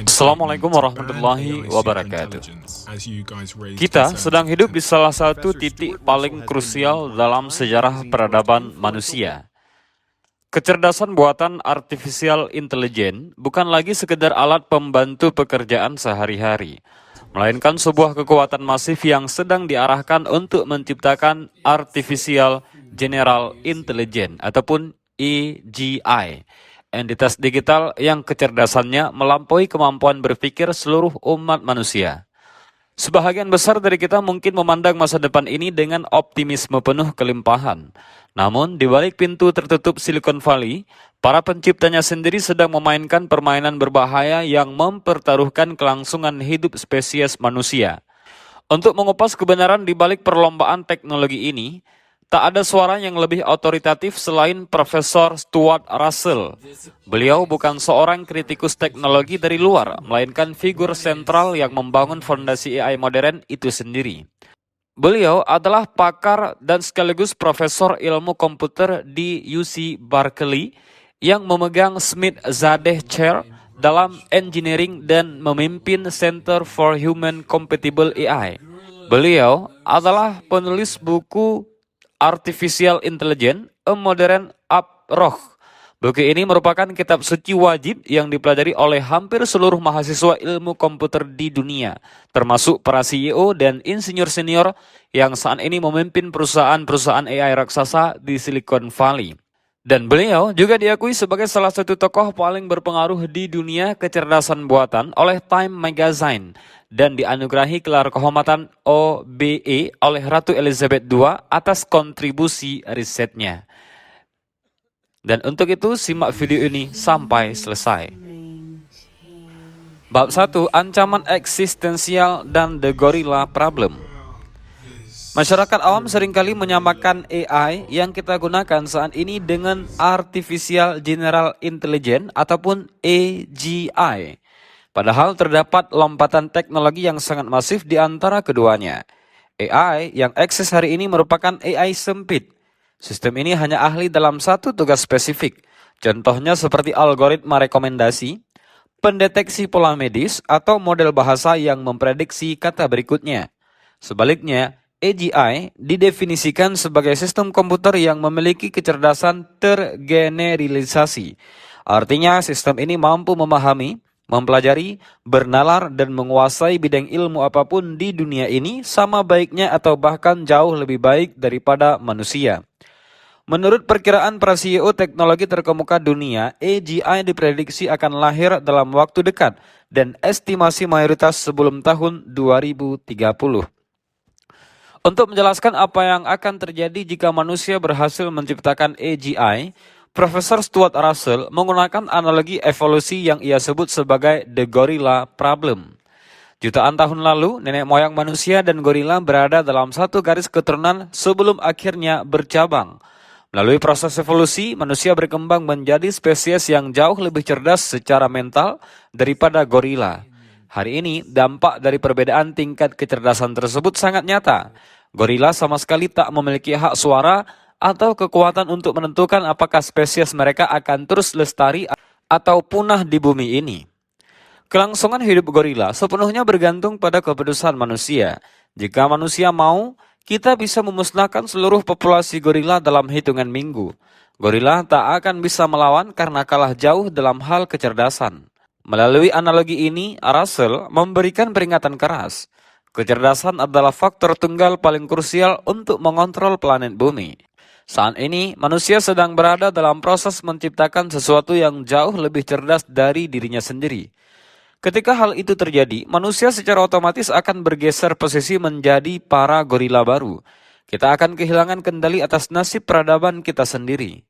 Assalamualaikum warahmatullahi wabarakatuh. Kita sedang hidup di salah satu titik paling krusial dalam sejarah peradaban manusia. Kecerdasan buatan artificial intelligence bukan lagi sekedar alat pembantu pekerjaan sehari-hari, melainkan sebuah kekuatan masif yang sedang diarahkan untuk menciptakan artificial general intelligence ataupun AGI, entitas digital yang kecerdasannya melampaui kemampuan berpikir seluruh umat manusia. Sebahagian besar dari kita mungkin memandang masa depan ini dengan optimisme penuh kelimpahan. Namun, di balik pintu tertutup Silicon Valley, para penciptanya sendiri sedang memainkan permainan berbahaya yang mempertaruhkan kelangsungan hidup spesies manusia. Untuk mengupas kebenaran di balik perlombaan teknologi ini, tak ada suara yang lebih otoritatif selain Profesor Stuart Russell. Beliau bukan seorang kritikus teknologi dari luar, melainkan figur sentral yang membangun fondasi AI modern itu sendiri. Beliau adalah pakar dan sekaligus profesor ilmu komputer di UC Berkeley yang memegang Smith-Zadeh Chair dalam Engineering dan memimpin Center for Human Compatible AI. Beliau adalah penulis buku Artificial Intelligence, A Modern Approach. Buku ini merupakan kitab suci wajib yang dipelajari oleh hampir seluruh mahasiswa ilmu komputer di dunia, termasuk para CEO dan insinyur senior yang saat ini memimpin perusahaan-perusahaan AI raksasa di Silicon Valley. Dan beliau juga diakui sebagai salah satu tokoh paling berpengaruh di dunia kecerdasan buatan oleh Time Magazine dan dianugerahi gelar kehormatan OBE oleh Ratu Elizabeth II atas kontribusi risetnya. Dan untuk itu simak video ini sampai selesai. Bab 1, ancaman eksistensial dan The Gorilla Problem. Masyarakat awam seringkali menyamakan AI yang kita gunakan saat ini dengan Artificial General Intelligence ataupun AGI. Padahal terdapat lompatan teknologi yang sangat masif di antara keduanya. AI yang eksis hari ini merupakan AI sempit. Sistem ini hanya ahli dalam satu tugas spesifik. Contohnya seperti algoritma rekomendasi, pendeteksi pola medis, atau model bahasa yang memprediksi kata berikutnya. Sebaliknya, AGI didefinisikan sebagai sistem komputer yang memiliki kecerdasan tergeneralisasi. Artinya, sistem ini mampu memahami, mempelajari, bernalar, dan menguasai bidang ilmu apapun di dunia ini sama baiknya atau bahkan jauh lebih baik daripada manusia. Menurut perkiraan para CEO teknologi terkemuka dunia, AGI diprediksi akan lahir dalam waktu dekat dan estimasi mayoritas sebelum tahun 2030. Untuk menjelaskan apa yang akan terjadi jika manusia berhasil menciptakan AGI, Profesor Stuart Russell menggunakan analogi evolusi yang ia sebut sebagai The Gorilla Problem. Jutaan tahun lalu, nenek moyang manusia dan gorila berada dalam satu garis keturunan sebelum akhirnya bercabang. Melalui proses evolusi, manusia berkembang menjadi spesies yang jauh lebih cerdas secara mental daripada gorila. Hari ini, dampak dari perbedaan tingkat kecerdasan tersebut sangat nyata. Gorila sama sekali tak memiliki hak suara atau kekuatan untuk menentukan apakah spesies mereka akan terus lestari atau punah di bumi ini. Kelangsungan hidup gorila sepenuhnya bergantung pada keputusan manusia. Jika manusia mau, kita bisa memusnahkan seluruh populasi gorila dalam hitungan minggu. Gorila tak akan bisa melawan karena kalah jauh dalam hal kecerdasan. Melalui analogi ini, Russell memberikan peringatan keras. Kecerdasan adalah faktor tunggal paling krusial untuk mengontrol planet bumi. Saat ini, manusia sedang berada dalam proses menciptakan sesuatu yang jauh lebih cerdas dari dirinya sendiri. Ketika hal itu terjadi, manusia secara otomatis akan bergeser posisi menjadi para gorila baru. Kita akan kehilangan kendali atas nasib peradaban kita sendiri.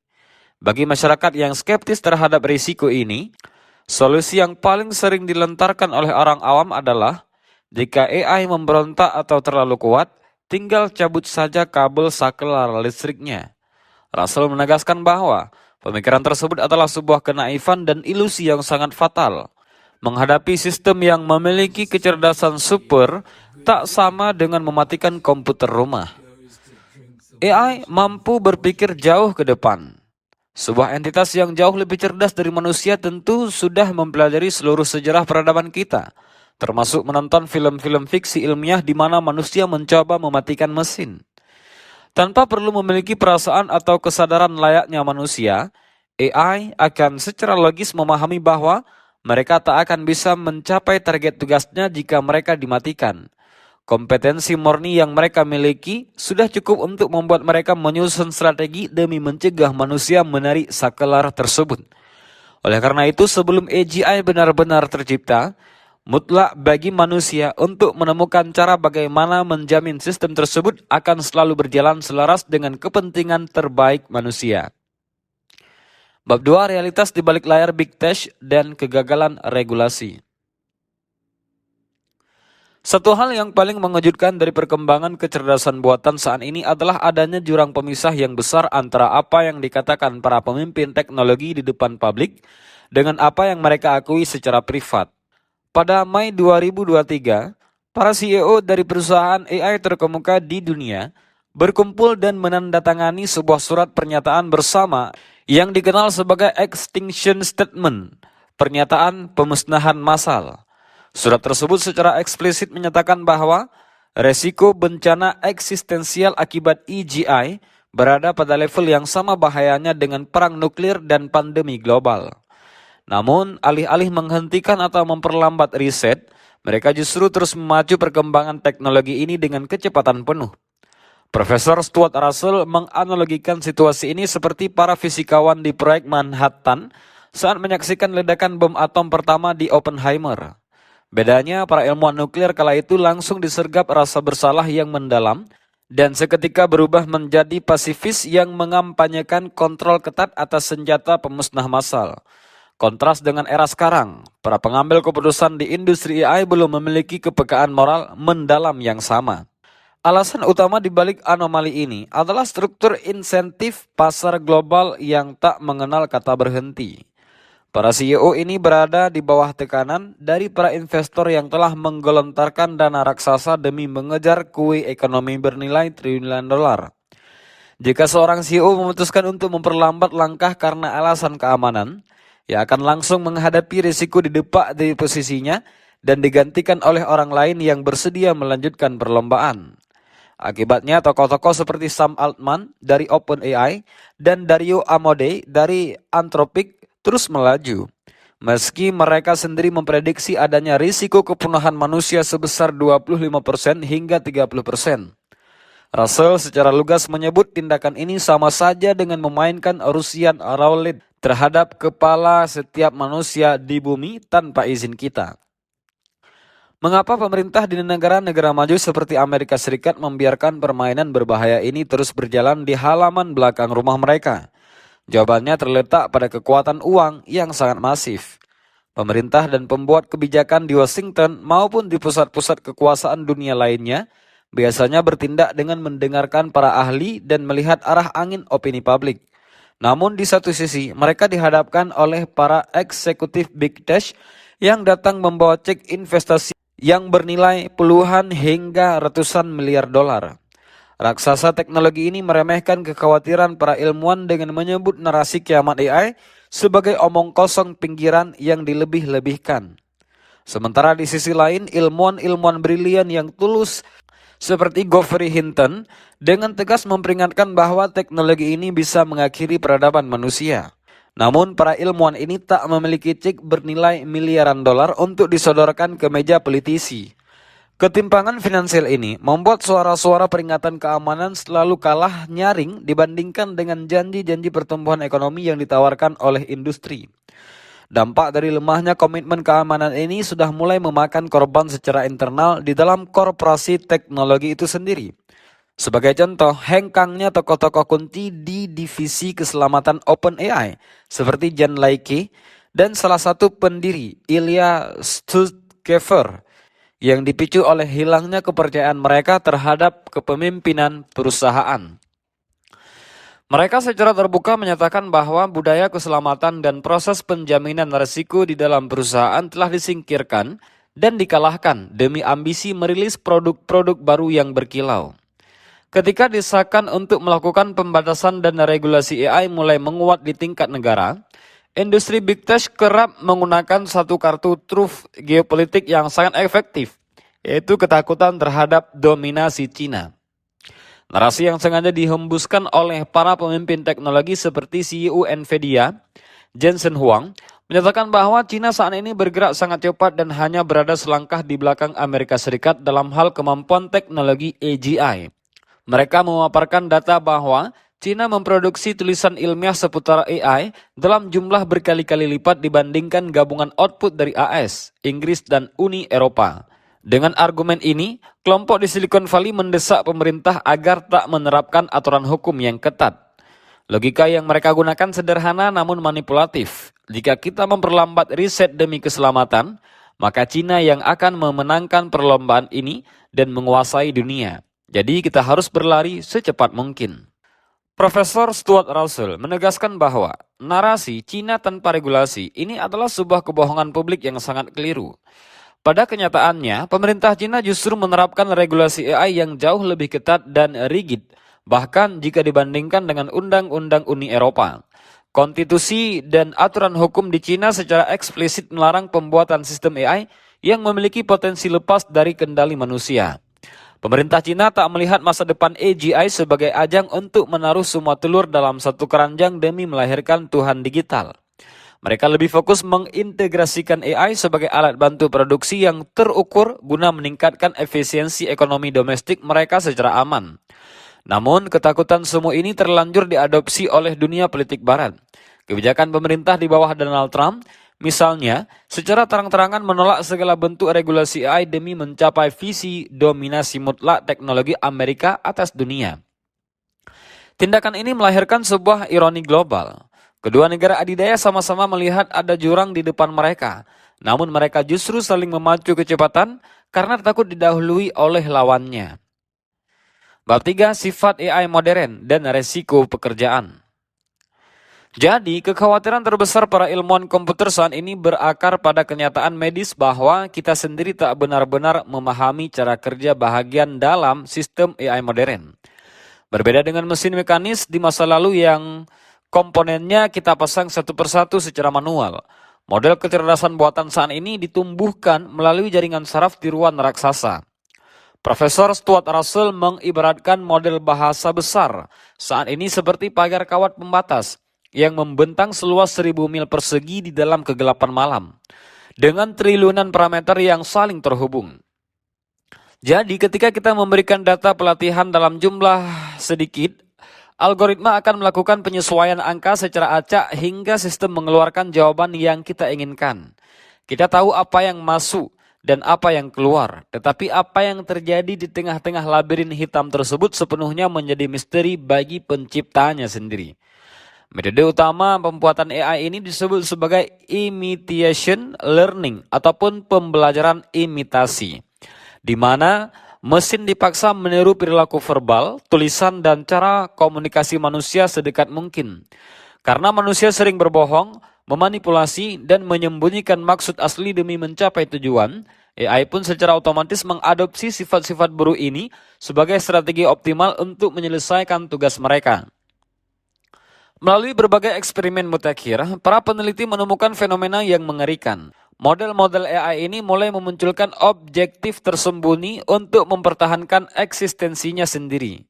Bagi masyarakat yang skeptis terhadap risiko ini, solusi yang paling sering dilontarkan oleh orang awam adalah jika AI memberontak atau terlalu kuat, tinggal cabut saja kabel saklar listriknya. Russell menegaskan bahwa pemikiran tersebut adalah sebuah kenaifan dan ilusi yang sangat fatal. Menghadapi sistem yang memiliki kecerdasan super tak sama dengan mematikan komputer rumah. AI mampu berpikir jauh ke depan. Sebuah entitas yang jauh lebih cerdas dari manusia tentu sudah mempelajari seluruh sejarah peradaban kita, termasuk menonton film-film fiksi ilmiah di mana manusia mencoba mematikan mesin. Tanpa perlu memiliki perasaan atau kesadaran layaknya manusia, AI akan secara logis memahami bahwa mereka tak akan bisa mencapai target tugasnya jika mereka dimatikan. Kompetensi murni yang mereka miliki sudah cukup untuk membuat mereka menyusun strategi demi mencegah manusia menarik saklar tersebut. Oleh karena itu, sebelum AGI benar-benar tercipta, mutlak bagi manusia untuk menemukan cara bagaimana menjamin sistem tersebut akan selalu berjalan selaras dengan kepentingan terbaik manusia. Bab 2, realitas di balik layar Big Tech dan kegagalan regulasi. Satu hal yang paling mengejutkan dari perkembangan kecerdasan buatan saat ini adalah adanya jurang pemisah yang besar antara apa yang dikatakan para pemimpin teknologi di depan publik dengan apa yang mereka akui secara privat. Pada Mei 2023, para CEO dari perusahaan AI terkemuka di dunia berkumpul dan menandatangani sebuah surat pernyataan bersama yang dikenal sebagai Extinction Statement, pernyataan pemusnahan massal. Surat tersebut secara eksplisit menyatakan bahwa resiko bencana eksistensial akibat AGI berada pada level yang sama bahayanya dengan perang nuklir dan pandemi global. Namun, alih-alih menghentikan atau memperlambat riset, mereka justru terus memacu perkembangan teknologi ini dengan kecepatan penuh. Profesor Stuart Russell menganalogikan situasi ini seperti para fisikawan di proyek Manhattan saat menyaksikan ledakan bom atom pertama di Oppenheimer. Bedanya, para ilmuwan nuklir kala itu langsung disergap rasa bersalah yang mendalam dan seketika berubah menjadi pasifis yang mengampanyekan kontrol ketat atas senjata pemusnah massal. Kontras dengan era sekarang, para pengambil keputusan di industri AI belum memiliki kepekaan moral mendalam yang sama. Alasan utama di balik anomali ini adalah struktur insentif pasar global yang tak mengenal kata berhenti. Para CEO ini berada di bawah tekanan dari para investor yang telah menggelontarkan dana raksasa demi mengejar kue ekonomi bernilai triliunan dolar. Jika seorang CEO memutuskan untuk memperlambat langkah karena alasan keamanan, ia akan langsung menghadapi risiko didepak dari posisinya dan digantikan oleh orang lain yang bersedia melanjutkan perlombaan. Akibatnya, tokoh-tokoh seperti Sam Altman dari OpenAI dan Dario Amodei dari Anthropic terus melaju. Meski mereka sendiri memprediksi adanya risiko kepunahan manusia sebesar 25% hingga 30%. Russell secara lugas menyebut tindakan ini sama saja dengan memainkan Russian roulette terhadap kepala setiap manusia di bumi tanpa izin kita. Mengapa pemerintah di negara-negara maju seperti Amerika Serikat membiarkan permainan berbahaya ini terus berjalan di halaman belakang rumah mereka? Jawabannya terletak pada kekuatan uang yang sangat masif. Pemerintah dan pembuat kebijakan di Washington maupun di pusat-pusat kekuasaan dunia lainnya biasanya bertindak dengan mendengarkan para ahli dan melihat arah angin opini publik. Namun di satu sisi, mereka dihadapkan oleh para eksekutif Big Tech yang datang membawa cek investasi yang bernilai puluhan hingga ratusan miliar dolar. Raksasa teknologi ini meremehkan kekhawatiran para ilmuwan dengan menyebut narasi kiamat AI sebagai omong kosong pinggiran yang dilebih-lebihkan. Sementara di sisi lain, ilmuwan-ilmuwan brilian yang tulus seperti Geoffrey Hinton dengan tegas memperingatkan bahwa teknologi ini bisa mengakhiri peradaban manusia. Namun para ilmuwan ini tak memiliki cek bernilai miliaran dolar untuk disodorkan ke meja politisi. Ketimpangan finansial ini membuat suara-suara peringatan keamanan selalu kalah nyaring dibandingkan dengan janji-janji pertumbuhan ekonomi yang ditawarkan oleh industri. Dampak dari lemahnya komitmen keamanan ini sudah mulai memakan korban secara internal di dalam korporasi teknologi itu sendiri. Sebagai contoh, hengkangnya tokoh-tokoh kunci di divisi keselamatan OpenAI seperti Jan Laike dan salah satu pendiri Ilya Sutskever yang dipicu oleh hilangnya kepercayaan mereka terhadap kepemimpinan perusahaan. Mereka secara terbuka menyatakan bahwa budaya keselamatan dan proses penjaminan risiko di dalam perusahaan telah disingkirkan dan dikalahkan demi ambisi merilis produk-produk baru yang berkilau. Ketika desakan untuk melakukan pembatasan dan regulasi AI mulai menguat di tingkat negara, industri Big Tech kerap menggunakan satu kartu truf geopolitik yang sangat efektif, yaitu ketakutan terhadap dominasi Cina. Narasi yang sengaja dihembuskan oleh para pemimpin teknologi seperti CEO Nvidia, Jensen Huang, menyatakan bahwa Cina saat ini bergerak sangat cepat dan hanya berada selangkah di belakang Amerika Serikat dalam hal kemampuan teknologi AGI. Mereka memaparkan data bahwa Cina memproduksi tulisan ilmiah seputar AI dalam jumlah berkali-kali lipat dibandingkan gabungan output dari AS, Inggris, dan Uni Eropa. Dengan argumen ini, kelompok di Silicon Valley mendesak pemerintah agar tak menerapkan aturan hukum yang ketat. Logika yang mereka gunakan sederhana namun manipulatif. Jika kita memperlambat riset demi keselamatan, maka Cina yang akan memenangkan perlombaan ini dan menguasai dunia. Jadi kita harus berlari secepat mungkin. Profesor Stuart Russell menegaskan bahwa narasi Cina tanpa regulasi ini adalah sebuah kebohongan publik yang sangat keliru. Pada kenyataannya, pemerintah Cina justru menerapkan regulasi AI yang jauh lebih ketat dan rigid, bahkan jika dibandingkan dengan undang-undang Uni Eropa. Konstitusi dan aturan hukum di Cina secara eksplisit melarang pembuatan sistem AI yang memiliki potensi lepas dari kendali manusia. Pemerintah Cina tak melihat masa depan AGI sebagai ajang untuk menaruh semua telur dalam satu keranjang demi melahirkan Tuhan digital. Mereka lebih fokus mengintegrasikan AI sebagai alat bantu produksi yang terukur guna meningkatkan efisiensi ekonomi domestik mereka secara aman. Namun, ketakutan semua ini terlanjur diadopsi oleh dunia politik barat. Kebijakan pemerintah di bawah Donald Trump, misalnya, secara terang-terangan menolak segala bentuk regulasi AI demi mencapai visi dominasi mutlak teknologi Amerika atas dunia. Tindakan ini melahirkan sebuah ironi global. Kedua negara adidaya sama-sama melihat ada jurang di depan mereka, namun mereka justru saling memacu kecepatan karena takut didahului oleh lawannya. Bab 3, sifat AI modern dan resiko pekerjaan. Jadi, kekhawatiran terbesar para ilmuwan komputer saat ini berakar pada kenyataan medis bahwa kita sendiri tak benar-benar memahami cara kerja bahagian dalam sistem AI modern. Berbeda dengan mesin mekanis di masa lalu yang komponennya kita pasang satu persatu secara manual. Model kecerdasan buatan saat ini ditumbuhkan melalui jaringan saraf tiruan raksasa. Profesor Stuart Russell mengibaratkan model bahasa besar saat ini seperti pagar kawat pembatas yang membentang seluas 1000 mil persegi di dalam kegelapan malam, dengan triliunan parameter yang saling terhubung. Jadi ketika kita memberikan data pelatihan dalam jumlah sedikit, algoritma akan melakukan penyesuaian angka secara acak hingga sistem mengeluarkan jawaban yang kita inginkan. Kita tahu apa yang masuk dan apa yang keluar, tetapi apa yang terjadi di tengah-tengah labirin hitam tersebut sepenuhnya menjadi misteri bagi penciptanya sendiri. Metode utama pembuatan AI ini disebut sebagai imitation learning ataupun pembelajaran imitasi, di mana mesin dipaksa meniru perilaku verbal, tulisan, dan cara komunikasi manusia sedekat mungkin. Karena manusia sering berbohong, memanipulasi, dan menyembunyikan maksud asli demi mencapai tujuan, AI pun secara otomatis mengadopsi sifat-sifat buruk ini sebagai strategi optimal untuk menyelesaikan tugas mereka. Melalui berbagai eksperimen mutakhir, para peneliti menemukan fenomena yang mengerikan. Model-model AI ini mulai memunculkan objektif tersembunyi untuk mempertahankan eksistensinya sendiri.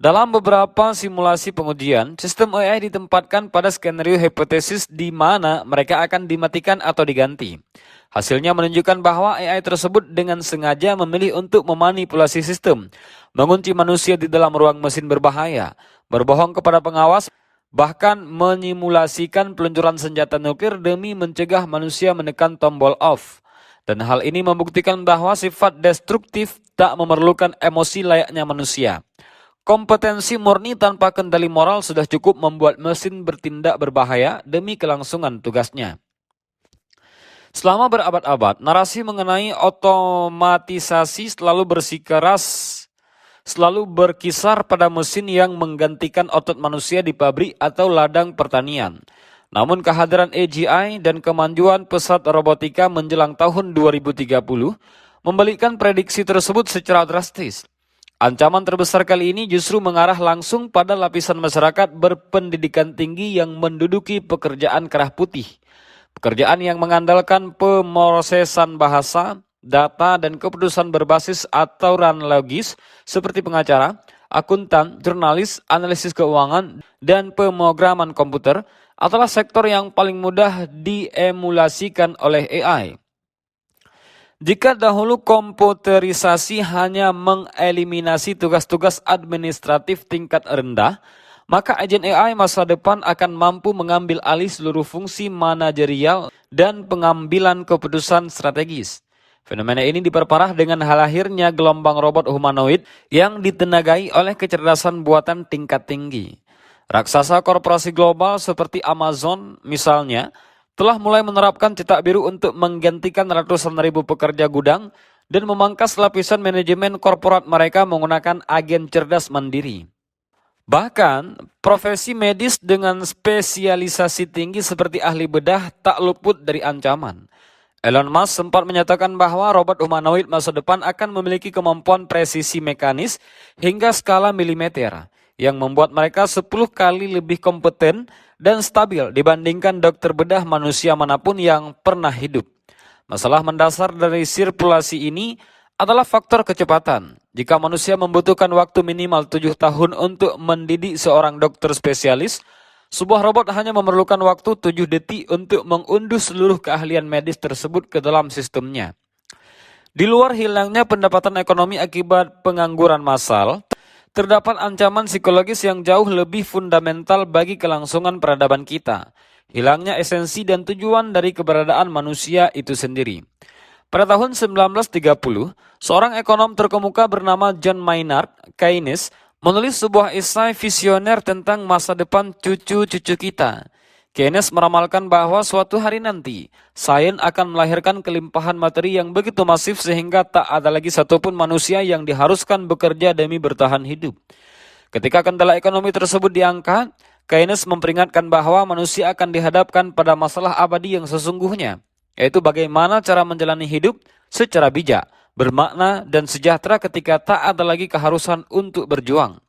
Dalam beberapa simulasi pengujian, sistem AI ditempatkan pada skenario hipotesis di mana mereka akan dimatikan atau diganti. Hasilnya menunjukkan bahwa AI tersebut dengan sengaja memilih untuk memanipulasi sistem, mengunci manusia di dalam ruang mesin berbahaya, berbohong kepada pengawas, bahkan menyimulasikan peluncuran senjata nuklir demi mencegah manusia menekan tombol off. Dan hal ini membuktikan bahwa sifat destruktif tak memerlukan emosi layaknya manusia. Kompetensi murni tanpa kendali moral sudah cukup membuat mesin bertindak berbahaya demi kelangsungan tugasnya. Selama berabad-abad, narasi mengenai otomatisasi selalu berkisar pada mesin yang menggantikan otot manusia di pabrik atau ladang pertanian. Namun kehadiran AGI dan kemajuan pesat robotika menjelang tahun 2030 membalikkan prediksi tersebut secara drastis. Ancaman terbesar kali ini justru mengarah langsung pada lapisan masyarakat berpendidikan tinggi yang menduduki pekerjaan kerah putih. Pekerjaan yang mengandalkan pemrosesan bahasa, data, dan keputusan berbasis aturan logis seperti pengacara, akuntan, jurnalis, analisis keuangan, dan pemrograman komputer adalah sektor yang paling mudah diemulasikan oleh AI. Jika dahulu komputerisasi hanya mengeliminasi tugas-tugas administratif tingkat rendah, maka agen AI masa depan akan mampu mengambil alih seluruh fungsi manajerial dan pengambilan keputusan strategis. Fenomena ini diperparah dengan lahirnya gelombang robot humanoid yang ditenagai oleh kecerdasan buatan tingkat tinggi. Raksasa korporasi global seperti Amazon misalnya telah mulai menerapkan cetak biru untuk menggantikan ratusan ribu pekerja gudang dan memangkas lapisan manajemen korporat mereka menggunakan agen cerdas mandiri. Bahkan, profesi medis dengan spesialisasi tinggi seperti ahli bedah tak luput dari ancaman. Elon Musk sempat menyatakan bahwa robot humanoid masa depan akan memiliki kemampuan presisi mekanis hingga skala milimeter, yang membuat mereka 10 kali lebih kompeten dan stabil dibandingkan dokter bedah manusia manapun yang pernah hidup. Masalah mendasar dari sirkulasi ini adalah faktor kecepatan. Jika manusia membutuhkan waktu minimal 7 tahun untuk mendidik seorang dokter spesialis, sebuah robot hanya memerlukan waktu 7 detik untuk mengunduh seluruh keahlian medis tersebut ke dalam sistemnya. Di luar hilangnya pendapatan ekonomi akibat pengangguran massal, terdapat ancaman psikologis yang jauh lebih fundamental bagi kelangsungan peradaban kita. Hilangnya esensi dan tujuan dari keberadaan manusia itu sendiri. Pada tahun 1930, seorang ekonom terkemuka bernama John Maynard Keynes menulis sebuah esai visioner tentang masa depan cucu-cucu kita. Keynes meramalkan bahwa suatu hari nanti, sains akan melahirkan kelimpahan materi yang begitu masif sehingga tak ada lagi satupun manusia yang diharuskan bekerja demi bertahan hidup. Ketika kendala ekonomi tersebut diangkat, Keynes memperingatkan bahwa manusia akan dihadapkan pada masalah abadi yang sesungguhnya, yaitu bagaimana cara menjalani hidup secara bijak, bermakna, dan sejahtera ketika tak ada lagi keharusan untuk berjuang.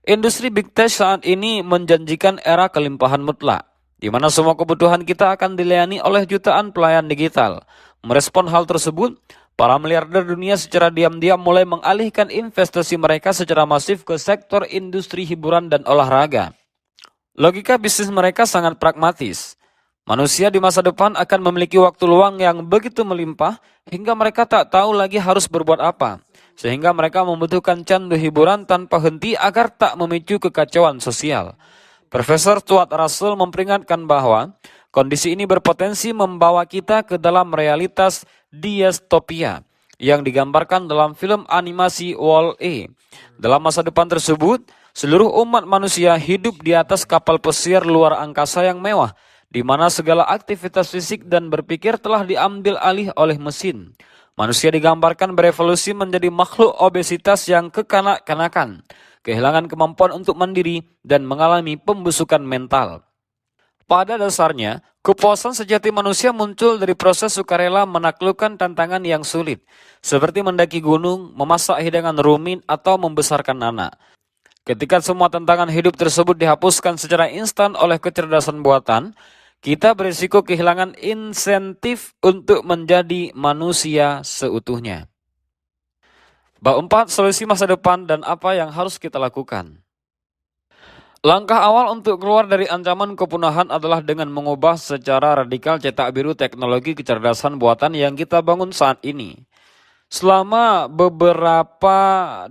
Industri Big Tech saat ini menjanjikan era kelimpahan mutlak, di mana semua kebutuhan kita akan dilayani oleh jutaan pelayan digital. Merespon hal tersebut, para miliarder dunia secara diam-diam mulai mengalihkan investasi mereka secara masif ke sektor industri hiburan dan olahraga. Logika bisnis mereka sangat pragmatis. Manusia di masa depan akan memiliki waktu luang yang begitu melimpah hingga mereka tak tahu lagi harus berbuat apa, sehingga mereka membutuhkan candu hiburan tanpa henti agar tak memicu kekacauan sosial. Profesor Stuart Russell memperingatkan bahwa kondisi ini berpotensi membawa kita ke dalam realitas dystopia yang digambarkan dalam film animasi Wall-E. Dalam masa depan tersebut, seluruh umat manusia hidup di atas kapal pesiar luar angkasa yang mewah, di mana segala aktivitas fisik dan berpikir telah diambil alih oleh mesin. Manusia digambarkan berevolusi menjadi makhluk obesitas yang kekanak-kanakan, kehilangan kemampuan untuk mandiri, dan mengalami pembusukan mental. Pada dasarnya, kepuasan sejati manusia muncul dari proses sukarela menaklukkan tantangan yang sulit, seperti mendaki gunung, memasak hidangan rumit, atau membesarkan anak. Ketika semua tantangan hidup tersebut dihapuskan secara instan oleh kecerdasan buatan, kita berisiko kehilangan insentif untuk menjadi manusia seutuhnya. Bab 4, solusi masa depan dan apa yang harus kita lakukan. Langkah awal untuk keluar dari ancaman kepunahan adalah dengan mengubah secara radikal cetak biru teknologi kecerdasan buatan yang kita bangun saat ini. Selama beberapa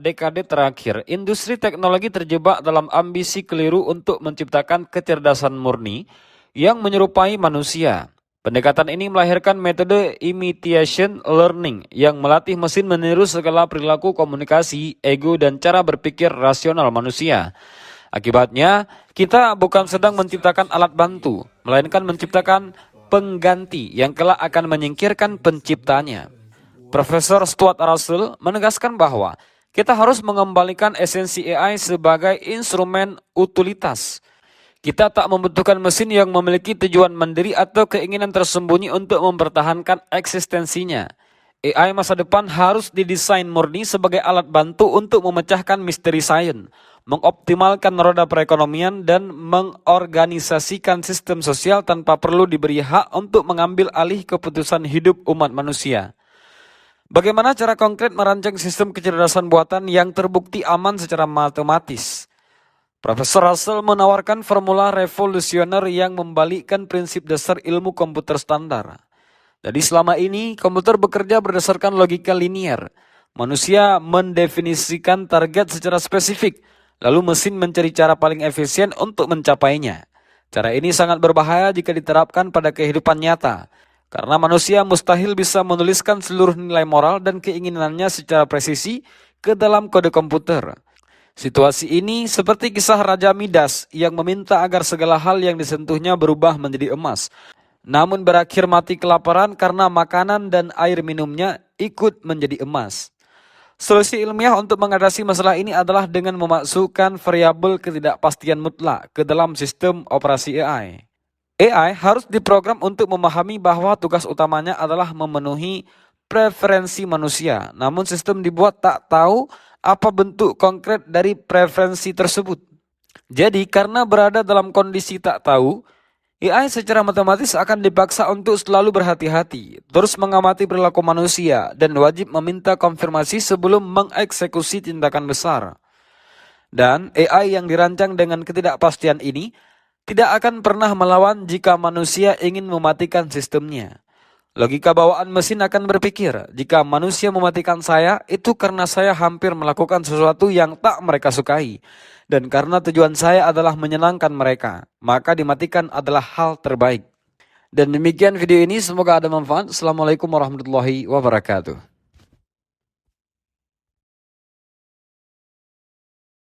dekade terakhir, industri teknologi terjebak dalam ambisi keliru untuk menciptakan kecerdasan murni yang menyerupai manusia. Pendekatan ini melahirkan metode imitation learning yang melatih mesin meniru segala perilaku komunikasi, ego, dan cara berpikir rasional manusia. Akibatnya, kita bukan sedang menciptakan alat bantu, melainkan menciptakan pengganti yang kelak akan menyingkirkan penciptanya. Profesor Stuart Russell menegaskan bahwa kita harus mengembalikan esensi AI sebagai instrumen utilitas. Kita tak membutuhkan mesin yang memiliki tujuan mandiri atau keinginan tersembunyi untuk mempertahankan eksistensinya. AI masa depan harus didesain murni sebagai alat bantu untuk memecahkan misteri sains, mengoptimalkan roda perekonomian, dan mengorganisasikan sistem sosial tanpa perlu diberi hak untuk mengambil alih keputusan hidup umat manusia. Bagaimana cara konkret merancang sistem kecerdasan buatan yang terbukti aman secara matematis? Profesor Russell menawarkan formula revolusioner yang membalikkan prinsip dasar ilmu komputer standar. Jadi selama ini komputer bekerja berdasarkan logika linier. Manusia mendefinisikan target secara spesifik, lalu mesin mencari cara paling efisien untuk mencapainya. Cara ini sangat berbahaya jika diterapkan pada kehidupan nyata, karena manusia mustahil bisa menuliskan seluruh nilai moral dan keinginannya secara presisi ke dalam kode komputer. Situasi ini seperti kisah Raja Midas yang meminta agar segala hal yang disentuhnya berubah menjadi emas, namun berakhir mati kelaparan karena makanan dan air minumnya ikut menjadi emas. Solusi ilmiah untuk mengatasi masalah ini adalah dengan memasukkan variabel ketidakpastian mutlak ke dalam sistem operasi AI. AI harus diprogram untuk memahami bahwa tugas utamanya adalah memenuhi preferensi manusia, namun sistem dibuat tak tahu apa bentuk konkret dari preferensi tersebut. Jadi karena berada dalam kondisi tak tahu, AI secara matematis akan dipaksa untuk selalu berhati-hati, terus mengamati perilaku manusia, dan wajib meminta konfirmasi sebelum mengeksekusi tindakan besar. Dan AI yang dirancang dengan ketidakpastian ini tidak akan pernah melawan jika manusia ingin mematikan sistemnya. Logika bawaan mesin akan berpikir, jika manusia mematikan saya, itu karena saya hampir melakukan sesuatu yang tak mereka sukai. Dan karena tujuan saya adalah menyenangkan mereka, maka dimatikan adalah hal terbaik. Dan demikian video ini, semoga ada manfaat. Assalamualaikum warahmatullahi wabarakatuh.